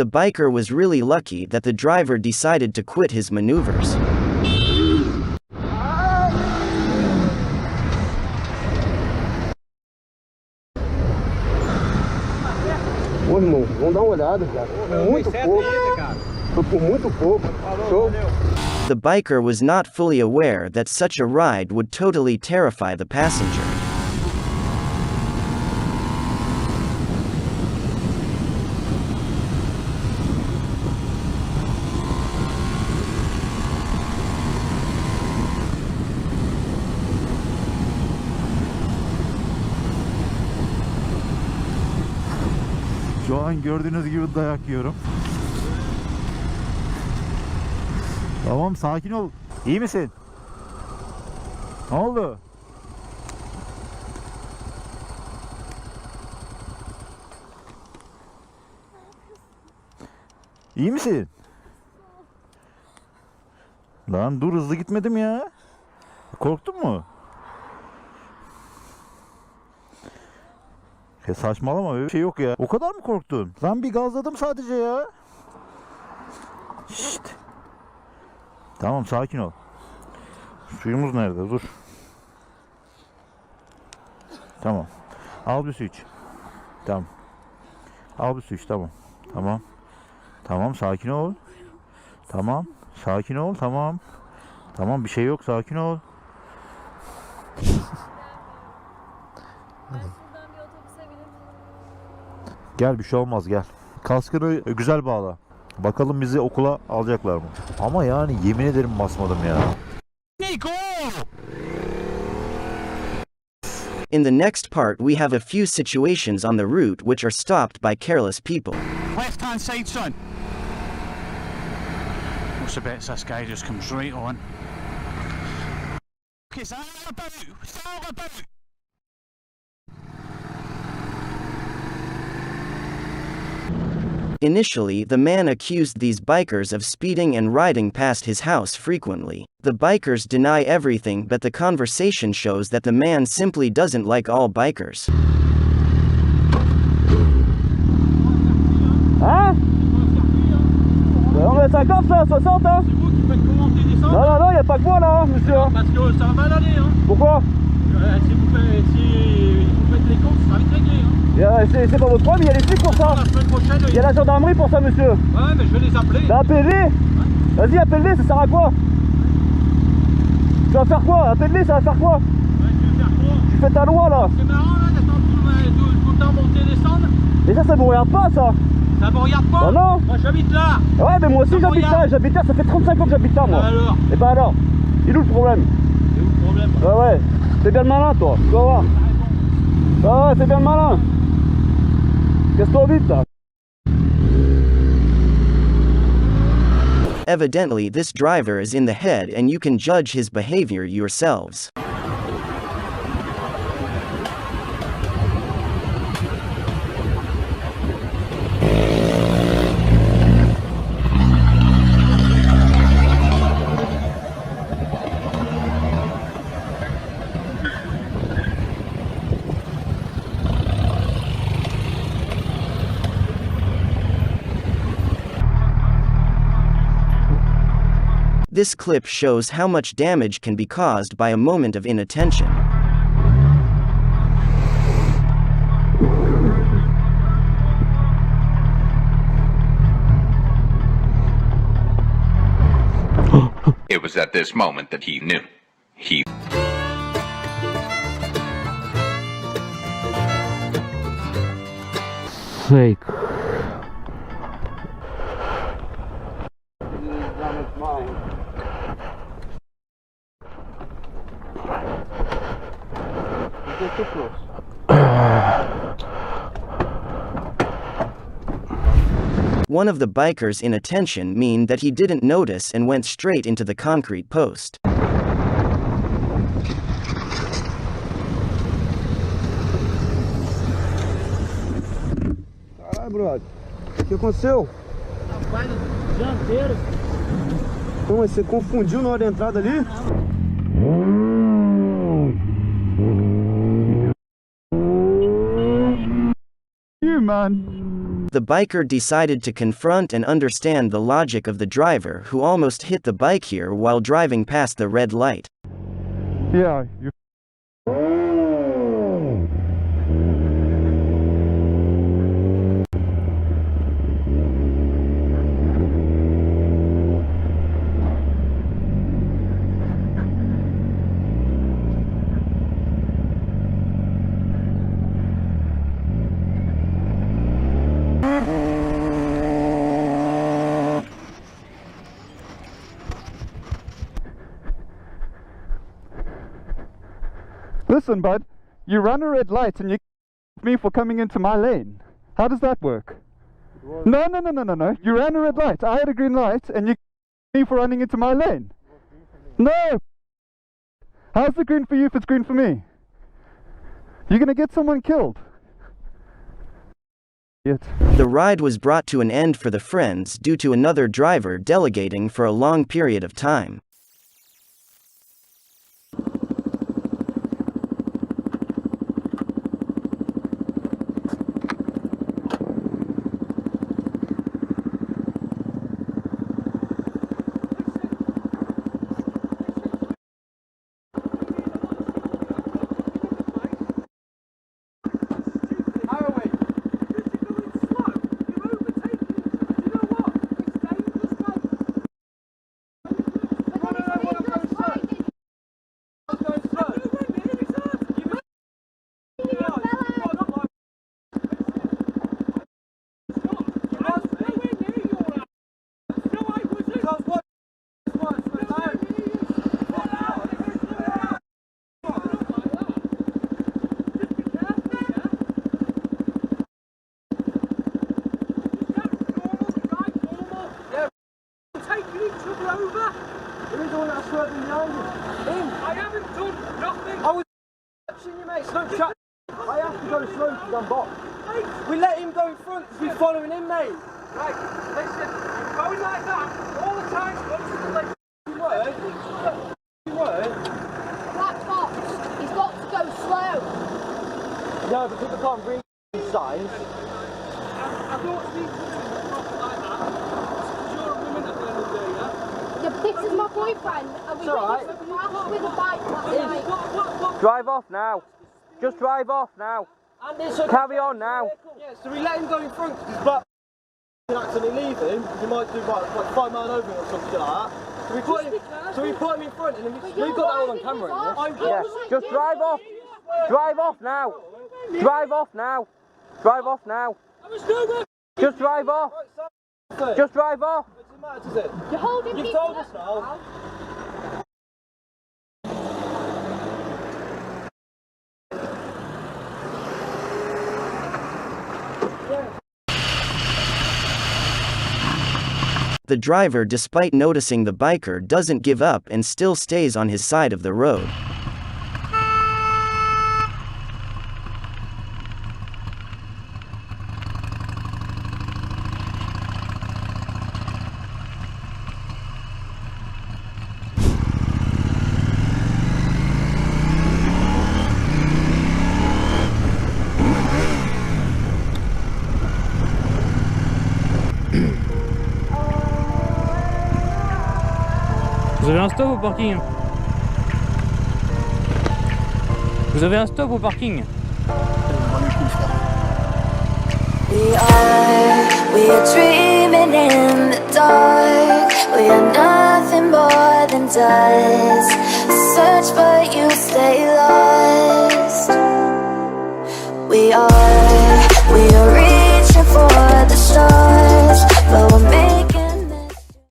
The biker was really lucky that the driver decided to quit his maneuvers. Ô irmão, vamos dar uma olhada, cara. Muito pouco. Foi por muito pouco. Show. The biker was not fully aware that such a ride would totally terrify the passenger. Şu an gördüğünüz gibi dayak yiyorum. Tamam, sakin ol. İyi misin? Ne oldu? İyi misin? Lan dur, hızlı gitmedim ya. Korktun mu? Saçmalama, öyle bir şey yok ya. O kadar mı korktun? Lan bir gazladım sadece ya. Şşt. Tamam, sakin ol. Suyumuz nerede? Dur. Tamam. Al bir su iç. Tamam. Al bir su iç. Tamam. Tamam. Tamam, sakin ol. Tamam. Sakin ol. Tamam. Tamam, bir şey yok. Sakin ol. Gel, bir şey olmaz, gel. Kaskını güzel bağla. Bakalım bizi okula alacaklar mı? Ama yani yemin ederim basmadım ya. In the next part we have a few situations on the route which are stopped by careless people. Left hand side, son. What's the bits this guy just comes right on? Okay, it's all about. It's all about. Initially, the man accused these bikers of speeding and riding past his house frequently. The bikers deny everything, but the conversation shows that the man simply doesn't like all bikers. Hein? On met 50 là, 60 hein? C'est vous qui faites commenter des centres? Non, non, non, y a pas que moi là, monsieur. Parce que ça va mal aller, hein. Pourquoi? Si vous faites les comptes, ça va vite régler, hein. C'est pas votre problème, il y a les flics pour ça. La semaine prochaine, Il y a la gendarmerie pour ça, monsieur. Ouais, mais je vais les appeler. Bah appelle-les. Vas-y, appelle-les, ça sert à quoi? Tu vas faire quoi? Appelle-les, ça va faire quoi? Ouais, tu veux faire quoi? Tu fais ta loi là. C'est marrant là d'attendre tout le temps monter et descendre. Et ça me regarde pas ça. Ça me regarde pas? Bah non. Moi j'habite là. Ouais, mais moi aussi Ça j'habite là, j'habite là, ça fait 35 ans que j'habite là moi. Ah, alors? Et bah alors? Il est où le problème? C'est où le problème? Ouais, ouais, c'est bien le malin toi, tu vas voir. Ouais, ouais, c'est bien le malin. Casse-toi vite là. Evidently, this driver is in the head and you can judge his behavior yourselves. This clip shows how much damage can be caused by a moment of inattention. It was at this moment that he knew. He Fake. One of the bikers' inattention mean that he didn't notice and went straight into the concrete post. Caralho, brother. O que aconteceu? Rapaz, dianteiro. Como você confundiu na hora da entrada ali? Man. The biker decided to confront and understand the logic of the driver who almost hit the bike here while driving past the red light. Yeah, you. Listen, bud, you run a red light and you me for coming into my lane. How does that work? No. You ran a red light. I had a green light and you me for running into my lane. No! How's the green for you if it's green for me? You're gonna get someone killed. The ride was brought to an end for the friends due to another driver delegating for a long period of time. I haven't done nothing. I was watching you, mate. Slow chat. I have to go slow because I'm boxed. We let him go in front because we're following him, mate. Right, listen. Going like that all the time. Like word. Black box. He's got to go slow. No, but people can't read signs. I don't speak to you like that. You're a woman at the end of the day, yeah? Yeah, this is my boyfriend. And we alright. crashed with a bike last night. Drive off now. Just drive off now. Carry on now. Yeah, so we let him go in front because he's black. If you accidentally leave him, you might do like 5 mile over or something like that. So we put him in front and then we've got that all on camera. Yes, just drive off. Drive off now. Drive off now. Drive off now. Just drive off. Just drive off. You're holding You've told us now. The driver, despite noticing the biker, doesn't give up and still stays on his side of the road. Vous avez un stop au parking? Vous avez un stop au parking? We are dreaming in the dark. We are nothing more than dust. Search but you stay lost. We are